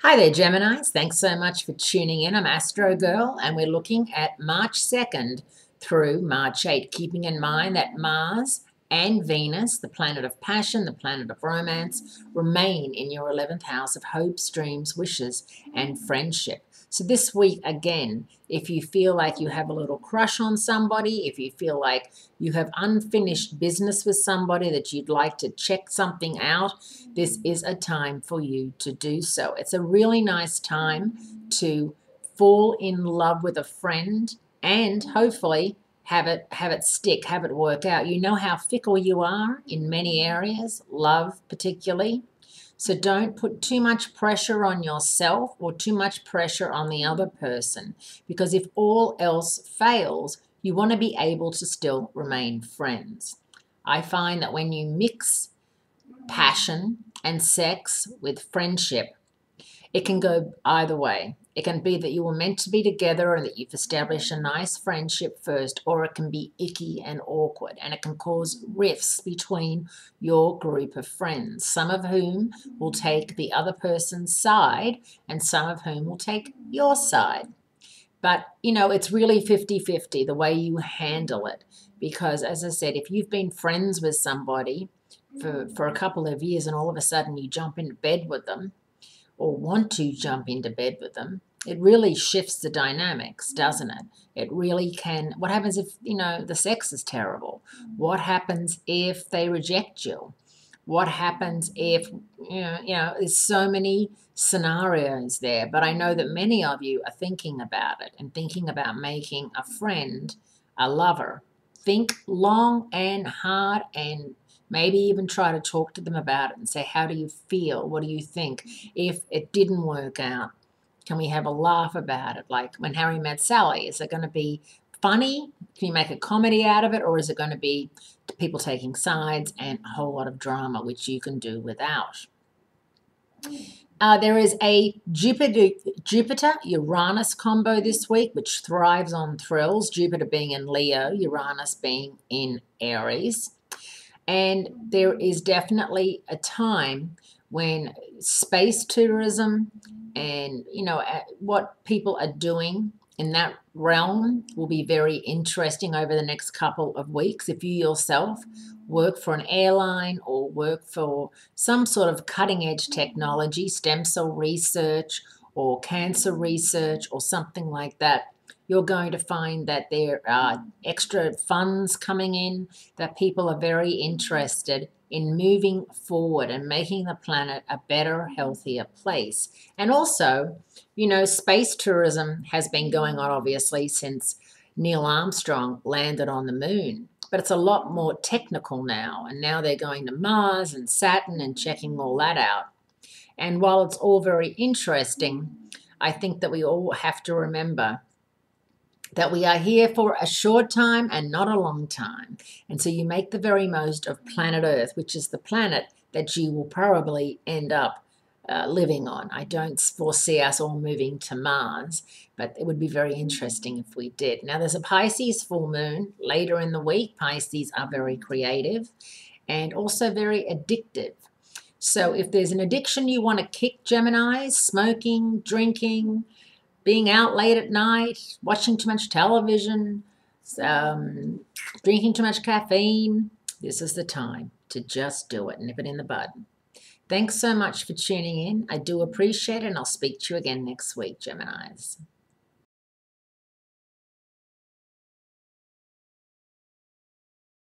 Hi there, Geminis. Thanks so much for tuning in. I'm Astrogirl, and we're looking at March 2nd through March 8th, keeping in mind that Mars and Venus, the planet of passion, the planet of romance, remain in your 11th house of hopes, dreams, wishes, and friendship. So this week, again, if you feel like you have a little crush on somebody, if you feel like you have unfinished business with somebody that you'd like to check something out, this is a time for you to do so. It's a really nice time to fall in love with a friend and hopefully have it stick, have it work out. You know how fickle you are in many areas, love particularly. So don't put too much pressure on yourself or too much pressure on the other person, because if all else fails, you want to be able to still remain friends. I find that when you mix passion and sex with friendship, it can go either way. It can be that you were meant to be together and that you've established a nice friendship first, or it can be icky and awkward, and it can cause rifts between your group of friends, some of whom will take the other person's side and some of whom will take your side. But, it's really 50-50 the way you handle it, because, as I said, if you've been friends with somebody for a couple of years and all of a sudden you jump into bed with them, or want to jump into bed with them, it really shifts the dynamics, doesn't it? It really can. What happens if, the sex is terrible? What happens if they reject you? What happens if, there's so many scenarios there, but I know that many of you are thinking about it and thinking about making a friend, a lover. Think long and hard, and maybe even try to talk to them about it and say, how do you feel? What do you think? If it didn't work out, can we have a laugh about it? Like when Harry met Sally, is it going to be funny? Can you make a comedy out of it? Or is it going to be people taking sides and a whole lot of drama, which you can do without? There is a Jupiter-Uranus combo this week, which thrives on thrills, Jupiter being in Leo, Uranus being in Aries. And there is definitely a time when space tourism and, what people are doing in that realm will be very interesting over the next couple of weeks. If you yourself work for an airline or work for some sort of cutting-edge technology, stem cell research or cancer research or something like that, you're going to find that there are extra funds coming in, that people are very interested in moving forward and making the planet a better, healthier place. And also, space tourism has been going on, obviously, since Neil Armstrong landed on the moon. But it's a lot more technical now, and now they're going to Mars and Saturn and checking all that out. And while it's all very interesting, I think that we all have to remember that we are here for a short time and not a long time. And so you make the very most of planet Earth, which is the planet that you will probably end up living on. I don't foresee us all moving to Mars, but it would be very interesting if we did. Now, there's a Pisces full moon later in the week. Pisces are very creative and also very addictive. So if there's an addiction you want to kick, Geminis, smoking, drinking, being out late at night, watching too much television, drinking too much caffeine, this is the time to just do it. Nip it in the bud. Thanks so much for tuning in. I do appreciate it, and I'll speak to you again next week, Geminis.